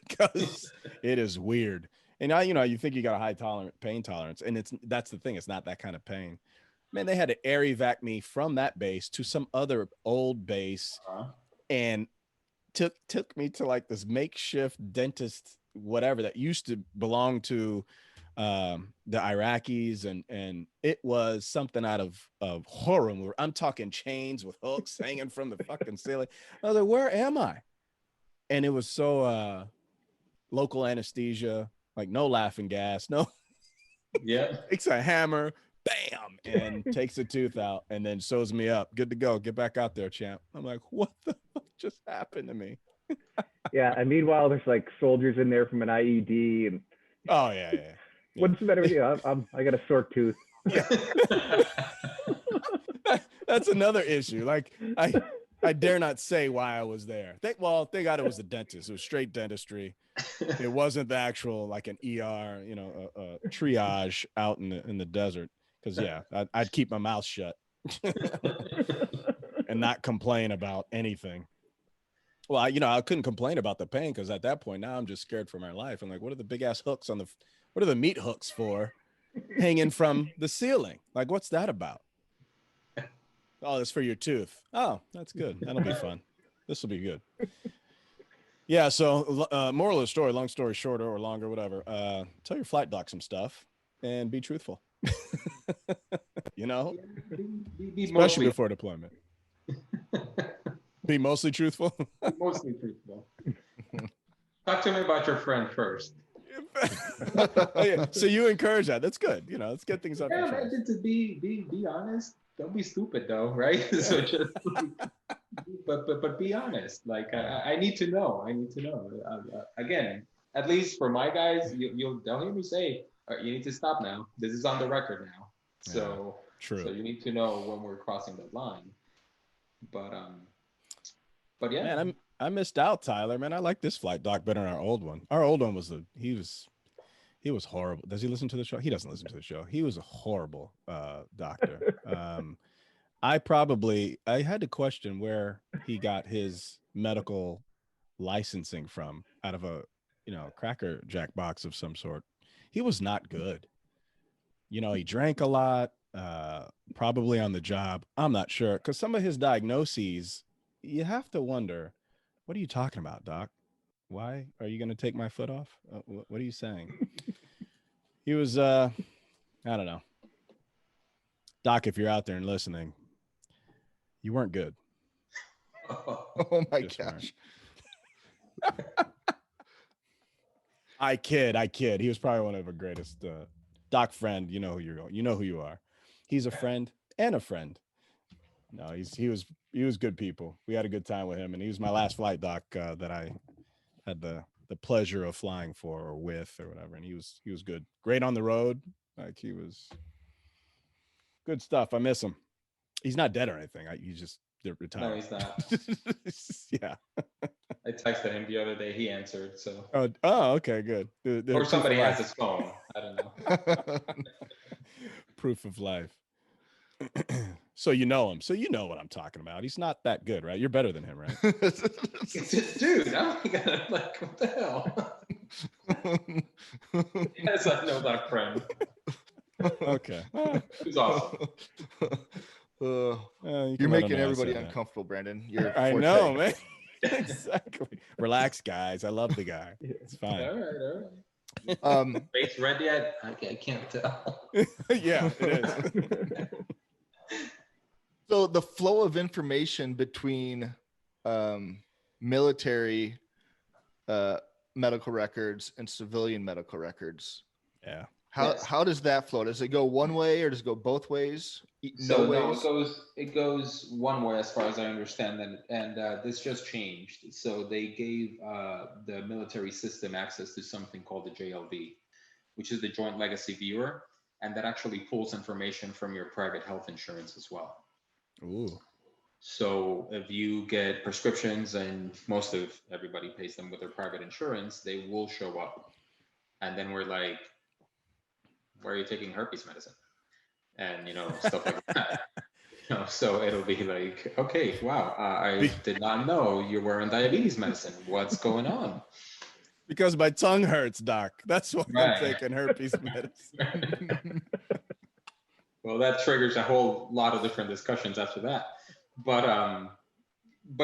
because it is weird. And now, you think you got a high pain tolerance, and that's the thing. It's not that kind of pain. Man, they had to air evac me from that base to some other old base, and took me to like this makeshift dentist, whatever, that used to belong to the Iraqis, and it was something out of horror movie. I'm talking chains with hooks hanging from the fucking ceiling. I was like, where am I? And it was so local anesthesia, like no laughing gas, no. Yeah, It's a hammer. Bam, and takes a tooth out, and then sews me up. Good to go. Get back out there, champ. I'm like, what the fuck just happened to me? Yeah, and meanwhile, there's like soldiers in there from an IED, and oh yeah. What's the matter with you? I got a sore tooth. Yeah. That's another issue. Like I dare not say why I was there. Thank God it was a dentist. It was straight dentistry. It wasn't the actual like an ER, a triage out in the desert. Because I'd keep my mouth shut and not complain about anything. Well, I couldn't complain about the pain, because at that point now I'm just scared for my life. I'm like, what are the big ass hooks what are the meat hooks for hanging from the ceiling? Like, what's that about? Oh, it's for your tooth. Oh, that's good. That'll be fun. This will be good. Yeah. So moral of the story, long story shorter or longer, whatever, tell your flight doc some stuff and be truthful. Be especially mostly before deployment. Be mostly truthful. Mostly truthful. Talk to me about your friend first. Oh, yeah. So you encourage that. That's good. Let's get things up. Yeah, man, to be honest. Don't be stupid though, right? So just, but be honest. Like I need to know. Again, at least for my guys, they'll hear me say, all right, you need to stop now. This is on the record now. So, true. So you need to know when we're crossing that line. But yeah. Man, I missed out, Tyler. Man, I like this flight doc better than our old one. Our old one was he was horrible. Does he listen to the show? He doesn't listen to the show. He was a horrible doctor. I had to question where he got his medical licensing from, out of a Cracker Jack box of some sort. He was not good. He drank a lot, probably on the job. I'm not sure, because some of his diagnoses, you have to wonder, what are you talking about, doc? Why are you going to take my foot off? What are you saying? He was, I don't know. Doc, if you're out there and listening, you weren't good. Oh my gosh. I kid. He was probably one of our greatest. Doc friend, you know who you are. He's a friend and a friend. No, he was good people. We had a good time with him, and he was my last flight doc that I had the pleasure of flying for or with or whatever. And he was good. Great on the road. Like, he was good stuff. I miss him. He's not dead or anything. He's just retired. No, he's not. Yeah. I texted him the other day. He answered. So. Oh, okay, good. Or somebody has his phone. I don't know. Proof of life. So you know him. So you know what I'm talking about. He's not that good, right? You're better than him, right? Dude, I'm like, what the hell? Yes, I know that friend. Okay. Who's awesome. You're making everybody uncomfortable, Brandon. I know, man. Exactly. Relax, guys. I love the guy. It's fine. All right. Face red yet? I can't tell. Yeah, it is. So the flow of information between military medical records and civilian medical records. Yeah. How does that flow? Does it go one way or does it go both ways? No, it goes one way as far as I understand, and this just changed. So they gave the military system access to something called the JLV, which is the Joint Legacy Viewer, and that actually pulls information from your private health insurance as well. Ooh. So if you get prescriptions, and most of everybody pays them with their private insurance, they will show up. And then we're like, why are you taking herpes medicine? And, stuff like that. So it'll be like, okay, wow, I did not know you were on diabetes medicine. What's going on? Because my tongue hurts, doc. That's why Right. I'm taking herpes medicine. Well, that triggers a whole lot of different discussions after that. But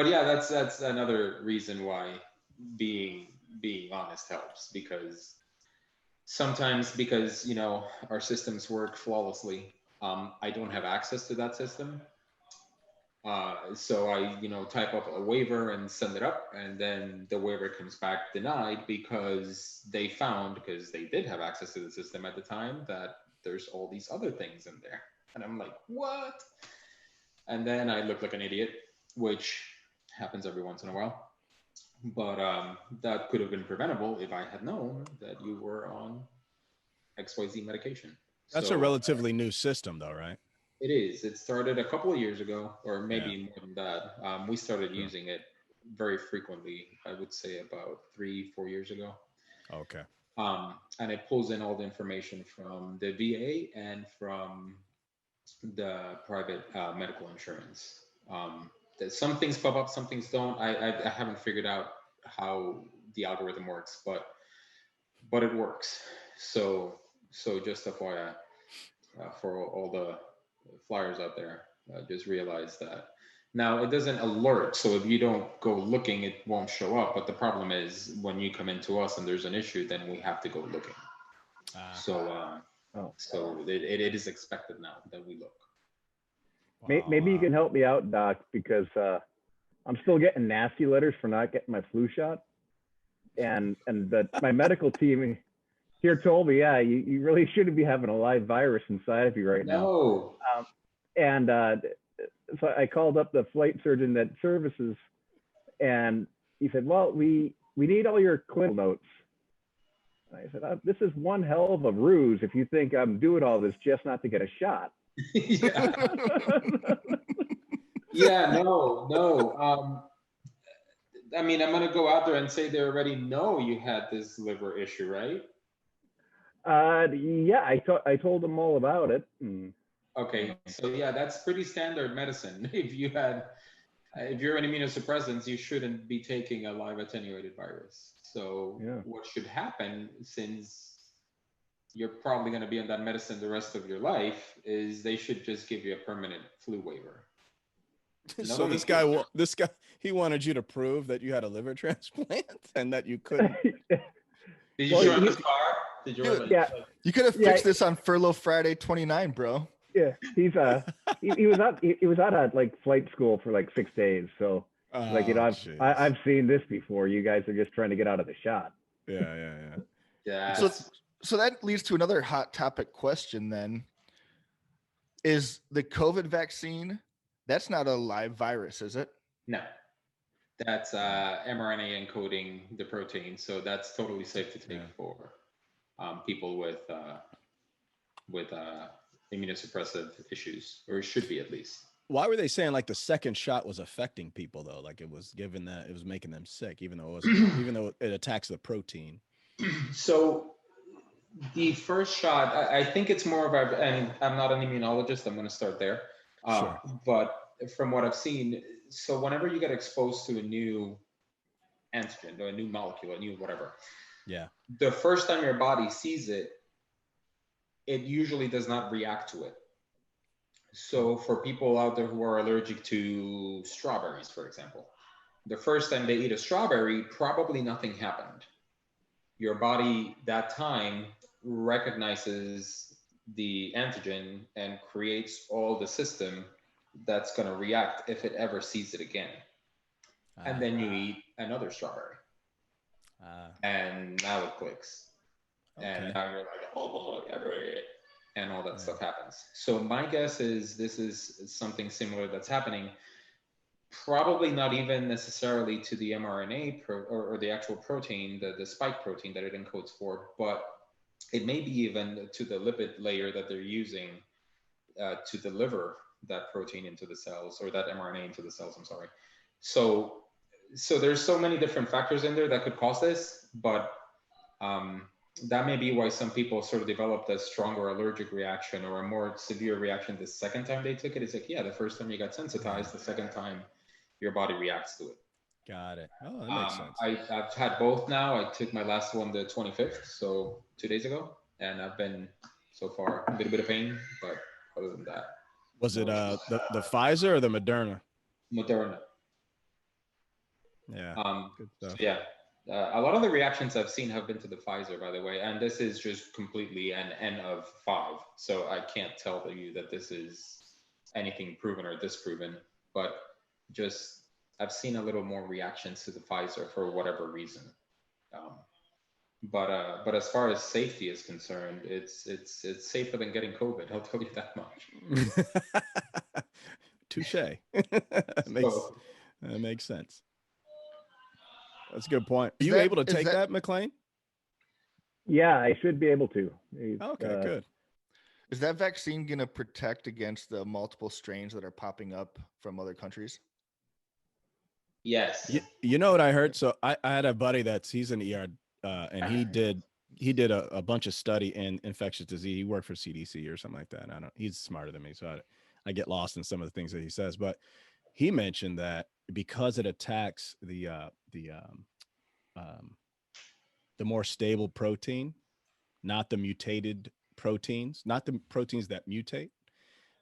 yeah, that's another reason why being honest helps, because sometimes, because our systems work flawlessly, I don't have access to that system. So I type up a waiver and send it up, and then the waiver comes back denied because they did have access to the system at the time, that there's all these other things in there. And I'm like, what? And then I look like an idiot, which happens every once in a while. But that could have been preventable if I had known that you were on XYZ medication. That's a relatively new system, though, right? It is. It started a couple of years ago, or maybe more than that. We started using it very frequently, I would say about 3-4 years ago. Okay. And it pulls in all the information from the VA and from the private medical insurance. Some things pop up, some things don't. I haven't figured out how the algorithm works, but it works. So just FYI, for all the flyers out there, just realize that. Now, it doesn't alert, so if you don't go looking, it won't show up. But the problem is, when you come into us and there's an issue, then we have to go looking. So it is expected now that we look. Maybe you can help me out, Doc, because I'm still getting nasty letters for not getting my flu shot, and my medical team here told me, yeah, you really shouldn't be having a live virus inside of you right now. No. And so I called up the flight surgeon that services, and he said, well, we need all your clinical notes I said, this is one hell of a ruse if you think I'm doing all this just not to get a shot. Yeah. Yeah, no. I mean, I'm gonna go out there and say they already know you had this liver issue, right? Yeah, I told them all about it. Okay, so yeah, that's pretty standard medicine. If you're on immunosuppressants, you shouldn't be taking a live attenuated virus. So Yeah. what should happen, since you're probably going to be on that medicine the rest of your life, is they should just give you a permanent flu waiver. So this guy, he wanted you to prove that you had a liver transplant and that you couldn't. Did you show him his car? Did you? Yeah. You could have fixed this on Furlough Friday 29, bro. Yeah, he was out at like flight school for like 6 days. So like, you know, I've seen this before. You guys are just trying to get out of the shot. Yeah. So that leads to another hot topic question then. Is the COVID vaccine, that's not a live virus, is it? No. That's mRNA encoding the protein, so that's totally safe to take for people with immunosuppressive issues, or it should be at least. Why were they saying like the second shot was affecting people though? Like it was making them sick, even though it attacks the protein. So the first shot, I think it's more of and I'm not an immunologist, I'm going to start there. Sure. But from what I've seen, so whenever you get exposed to a new antigen or a new molecule, a new whatever, the first time your body sees it, it usually does not react to it. So for people out there who are allergic to strawberries, for example, the first time they eat a strawberry, probably nothing happened. Your body that time recognizes the antigen and creates all the system that's going to react if it ever sees it again. And then you eat another strawberry. And now it clicks. And now you're like, oh, and all that stuff happens. So my guess is this is something similar that's happening. Probably not even necessarily to the mRNA or the actual protein, the spike protein that it encodes for, but it may be even to the lipid layer that they're using to deliver that protein into the cells, or that mRNA into the cells, I'm sorry. So there's so many different factors in there that could cause this, but that may be why some people sort of developed a stronger allergic reaction or a more severe reaction the second time they took it. It's like, yeah, the first time you got sensitized, the second time your body reacts to it. Got it. Oh, that makes sense. I've had both now. I took my last one the 25th, so 2 days ago, and I've been so far a little bit of pain, but other than that. Was it the Pfizer or the Moderna? Moderna. Yeah. Good stuff. So yeah. A lot of the reactions I've seen have been to the Pfizer, by the way, and this is just completely an N of 5. So I can't tell you that this is anything proven or disproven, but just I've seen a little more reactions to the Pfizer for whatever reason. But as far as safety is concerned, it's safer than getting COVID. I'll tell you that much. Touche. That makes sense. That's a good point. Are you able to take that, Mclean? Yeah, I should be able to. Okay, good. Is that vaccine going to protect against the multiple strains that are popping up from other countries? Yes. You know what I heard? So I had a buddy he's an ER, and he did a bunch of study in infectious disease. He worked for CDC or something like that. He's smarter than me, so I get lost in some of the things that he says. But he mentioned that because it attacks the more stable protein, not the mutated proteins, not the proteins that mutate,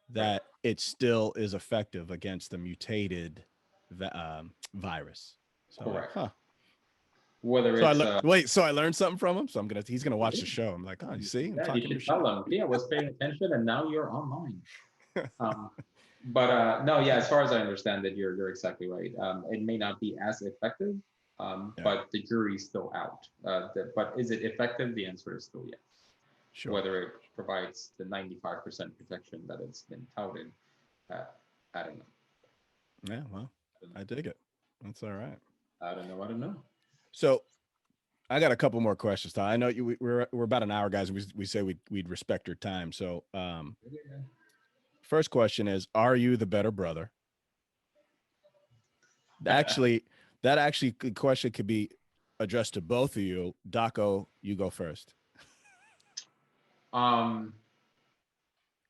that it still is effective against the mutated virus. So, correct. Whether so I learned something from him. So he's gonna watch the show. I'm like, oh, you see, I'm talking you should tell him. Yeah, I was paying attention, and now you're online. But no, yeah, as far as I understand it, you're exactly right. It may not be as effective, but the jury's still out. But is it effective? The answer is still yes. Sure. Whether it provides the 95% protection that it's been touted, I don't know. Yeah, well, I dig it. That's all right. I don't know. So I got a couple more questions, Todd. I know we're about an hour, guys. We say we'd respect your time. So, first question is, are you the better brother? Actually, the question could be addressed to both of you. Daco, you go first.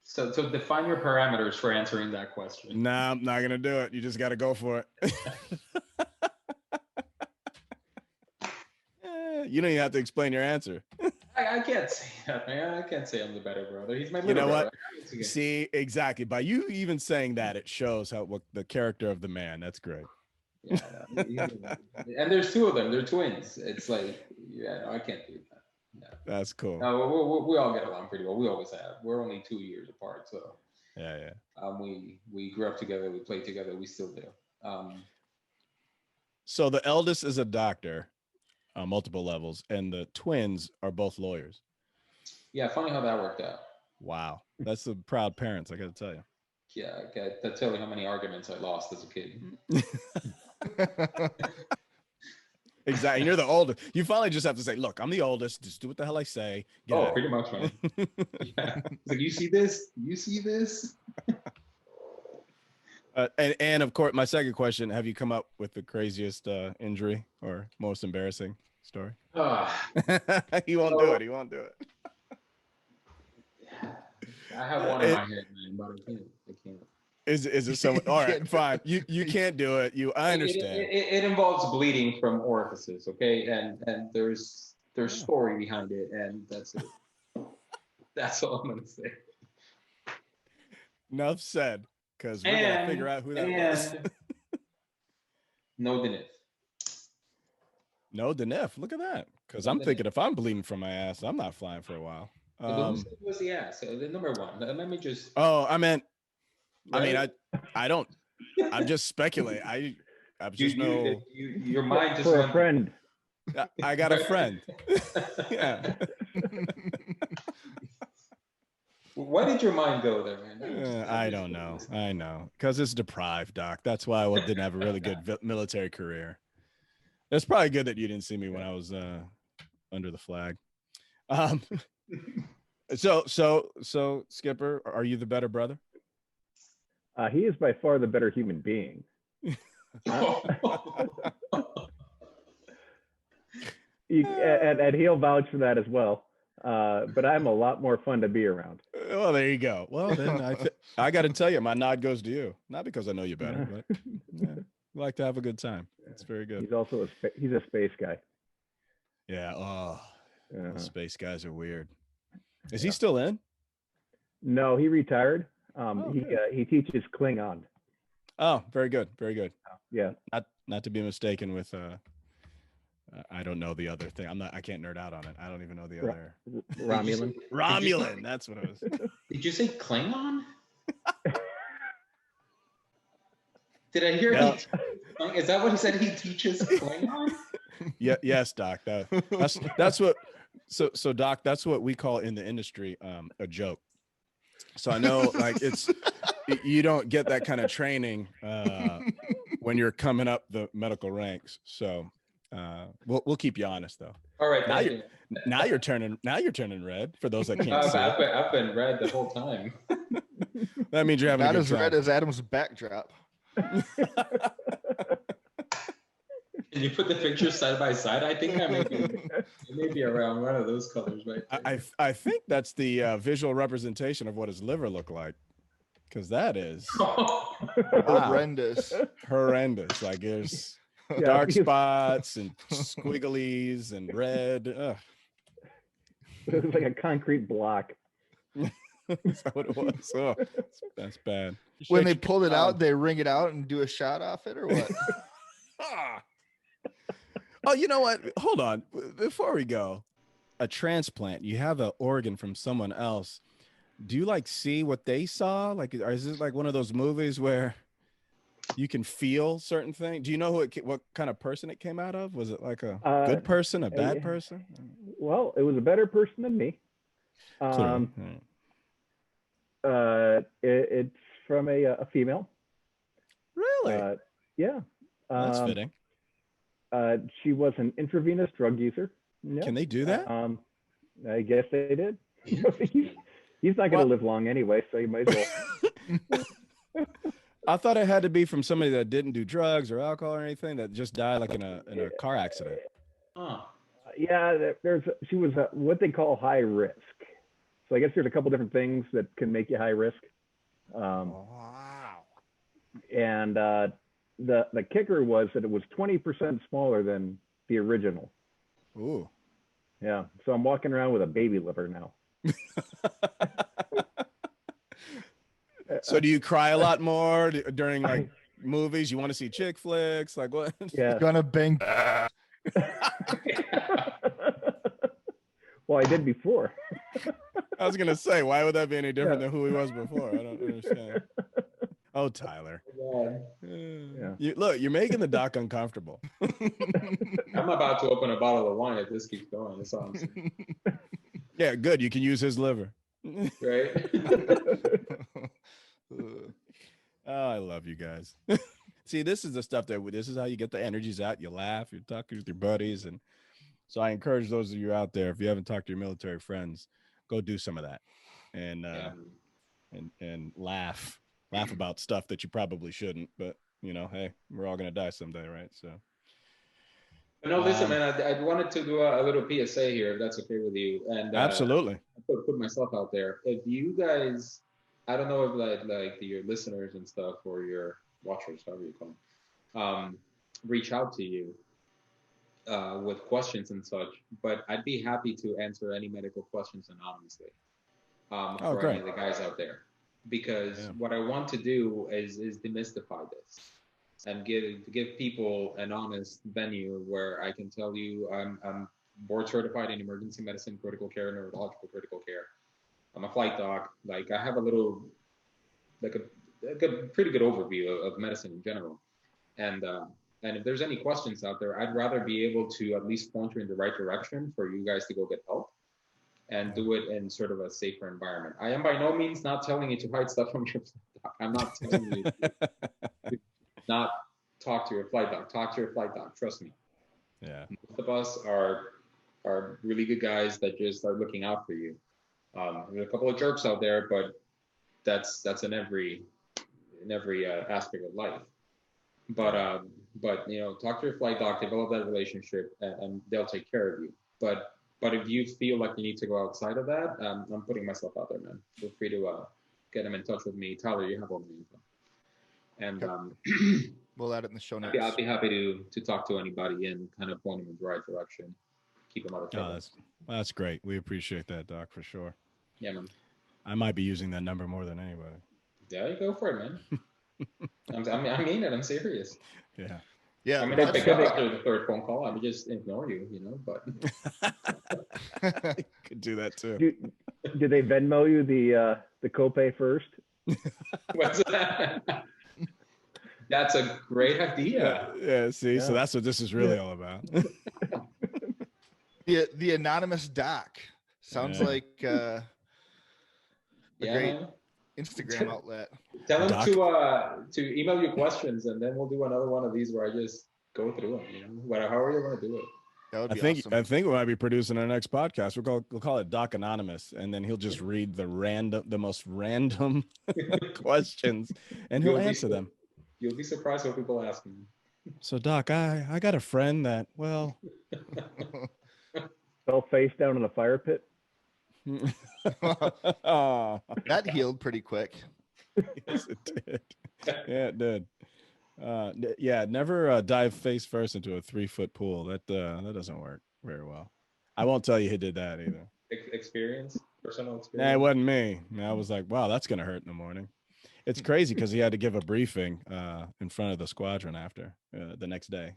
So define your parameters for answering that question. Nah, I'm not gonna do it. You just got to go for it. You don't even have to explain your answer. I can't say that, man. I can't say I'm the better brother. He's my little You know brother. what? See, exactly. By you even saying that, it shows what the character of the man. That's great. Yeah, and there's two of them. They're twins. It's like, yeah, no, I can't do that. No. That's cool. No, we all get along pretty well. We always have. We're only 2 years apart, so yeah. We grew up together. We played together. We still do. So the eldest is a doctor on multiple levels, and the twins are both lawyers. Yeah, funny how that worked out. Wow, that's the proud parents. I got to tell you. Yeah, I got to tell you how many arguments I lost as a kid. Exactly. And you're the oldest. You finally just have to say, look, I'm the oldest. Just do what the hell I say. Get out. Pretty much, man. Yeah. It's like, you see this? You see this? And of course, my second question, have you come up with the craziest injury or most embarrassing story? He won't do it. He won't do it. I have one in my head, man, but I can't. Is it so? All right, fine. You can't do it. I understand. It involves bleeding from orifices, okay, and there's story behind it, and that's it. That's all I'm gonna say. Enough said, because we're gonna figure out who that was. No Denif. No Denif. Look at that. Because I'm thinking if I'm bleeding from my ass, I'm not flying for a while. Who was the ass? The number one. Let me just. Oh, I meant. Right? I mean, I don't. I'm just speculating. I'm just your mind just for went. A friend. I got a friend. Yeah. Why did your mind go there, man? I don't know. I know, because it's deprived, Doc. That's why I didn't have a really good military career. It's probably good that you didn't see me when I was under the flag. So Skipper, are you the better brother? He is by far the better human being. And he'll vouch for that as well. But I'm a lot more fun to be around. Well, there you go. Well, then I got to tell you, my nod goes to you. Not because I know you better, but yeah, I like to have a good time. It's very good. He's also he's a space guy. Yeah. Oh, the space guys are weird. Is he still in? No, he retired. He teaches Klingon. Oh, very good. Very good. Yeah. Not to be mistaken with I don't know the other thing. I can't nerd out on it. I don't even know the other Romulan. Romulan. That's what it was. Did you say Klingon? Did I hear? No. Is that what he said? He teaches Klingon? Yeah. Yes, Doc. That's what. So Doc, that's what we call in the industry a joke. So I know, like, you don't get that kind of training when you're coming up the medical ranks. So we'll keep you honest, though. All right. Now you're turning red. For those that can't see, I've been red the whole time. That means you're having not a good as time. red as Adam's backdrop. Can you put the pictures side by side? I think it may be around one of those colors, right? I think that's the visual representation of what his liver looked like, because that is horrendous. Horrendous. Like there's dark spots and squigglies and red. Ugh. It was like a concrete block. Is that what it was? Oh, that's bad. When they pulled it out, they wring it out and do a shot off it, or what? Oh, you know what? Hold on. Before we go, a transplant, you have an organ from someone else. Do you like see what they saw? Like, is it like one of those movies where you can feel certain things? Do you know what kind of person it came out of? Was it like a good person, a bad person? Well, it was a better person than me. It's from a female. Really? Yeah. That's fitting. She was an intravenous drug user. No. Can they do that? I guess they did. He's not going to live long anyway, so you might as well. I thought it had to be from somebody that didn't do drugs or alcohol or anything, that just died like in a car accident. Oh. Yeah, she was what they call high risk. So I guess there's a couple different things that can make you high risk. Wow. And the kicker was that it was 20% smaller than the original. Ooh. Yeah. So I'm walking around with a baby liver now. So do you cry a lot more during like movies? You want to see chick flicks? Like what? Yeah. Gonna bang. Well, I did before. I was gonna say, why would that be any different than who he was before? I don't understand. Oh, Tyler. Yeah. Look, you're making the doc uncomfortable. I'm about to open a bottle of wine if this keeps going. That's all I'm saying. Yeah, good. You can use his liver. Right? Oh, I love you guys. See, this is the stuff this is how you get the energies out. You laugh, you're talking with your buddies. And so I encourage those of you out there, if you haven't talked to your military friends, go do some of that and laugh about stuff that you probably shouldn't, but you know, hey, we're all going to die someday. Right. So. No, listen, man, I wanted to do a little PSA here, if that's okay with you. And absolutely. Put myself out there. If you guys, I don't know if like your listeners and stuff, or your watchers, however you call them, reach out to you with questions and such, but I'd be happy to answer any medical questions anonymously for great. any of the guys out there. Because what I want to do is demystify this and give people an honest venue where I can tell you I'm board certified in emergency medicine, critical care, neurological critical care. I'm a flight doc. Like I have a little, like a pretty good overview of medicine in general. And if there's any questions out there, I'd rather be able to at least point you in the right direction for you guys to go get help and do it in sort of a safer environment. I am by no means not telling you to hide stuff from your flight doc. I'm not telling you to not talk to your flight doc. Talk to your flight doc. Trust me. Yeah. Most of us are really good guys that just are looking out for you. There's a couple of jerks out there, but that's in every aspect of life. But you know, talk to your flight doc, develop that relationship, and they'll take care of you. But if you feel like you need to go outside of that, I'm putting myself out there, man. Feel free to get them in touch with me. Tyler, you have all my info. And we'll add it in the show notes. I'll be happy to talk to anybody and kind of point them in the right direction. Keep them out of trouble. That's great. We appreciate that, Doc, for sure. Yeah, man. I might be using that number more than anybody. Yeah, you go for it, man. I mean it. I'm serious. Yeah. Yeah. I mean, I'll pick up after the third phone call. I would just ignore you, you know, but. Could do that too. Do they Venmo you the copay first? What's that? That's a great idea. Yeah, see, so that's what this is really all about. The anonymous doc sounds like a great Instagram outlet. Tell them to email you questions, and then we'll do another one of these where I just go through them. You know, however you want to do it. That would be awesome. I think we might be producing our next podcast. We'll call it Doc Anonymous, and then he'll just read the most random questions, and he'll answer them. You'll be surprised what people ask me. So, Doc, I got a friend that, well, fell face down in the fire pit. Oh. That healed pretty quick. Yes, it did. Yeah, it did. Yeah, never dive face first into a 3-foot pool. That doesn't work very well. I won't tell you who did that either. Personal experience. Nah, it wasn't me. I was like, wow, that's gonna hurt in the morning. It's crazy because he had to give a briefing in front of the squadron after the next day.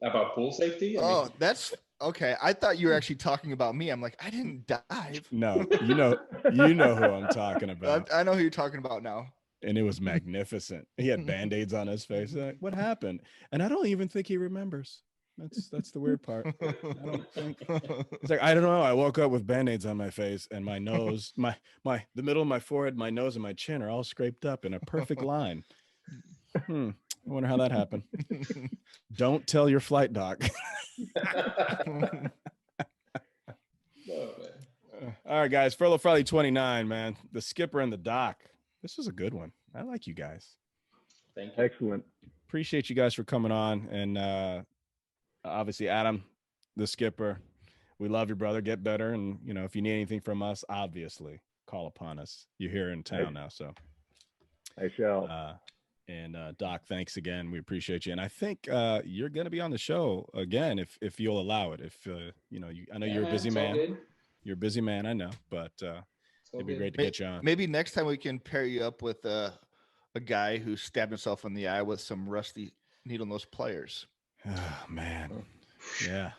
About pool safety? That's okay. I thought you were actually talking about me. I'm like, I didn't dive. No, you know who I'm talking about. I know who you're talking about now. And it was magnificent. He had Band-Aids on his face. Like, what happened? And I don't even think he remembers. That's the weird part. I don't think. It's like, I don't know. I woke up with Band-Aids on my face, and my nose, the middle of my forehead, my nose, and my chin are all scraped up in a perfect line. I wonder how that happened. Don't tell your flight doc. Oh, man. All right, guys. Furlough Friday 29, man. The skipper and the doc. This was a good one. I like you guys. Thank you. Excellent. Appreciate you guys for coming on. And obviously, Adam, the skipper, we love you, brother. Get better. And, you know, if you need anything from us, obviously, call upon us. You're here in town now, so. I shall. And Doc, thanks again. We appreciate you. And I think you're going to be on the show again if you'll allow it. If you know, I know you're a busy man. Good. You're a busy man, I know, but it'd be great to get you on. Maybe next time we can pair you up with a guy who stabbed himself in the eye with some rusty needle-nose pliers. Oh man, yeah.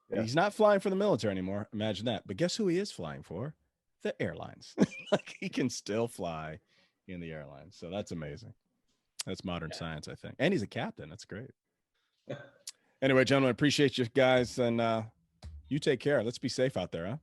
Yeah. He's not flying for the military anymore. Imagine that. But guess who he is flying for? The airlines. Like he can still fly in the airlines. So that's amazing. That's modern science, I think. And he's a captain. That's great. Anyway, gentlemen, appreciate you guys. And you take care. Let's be safe out there, huh?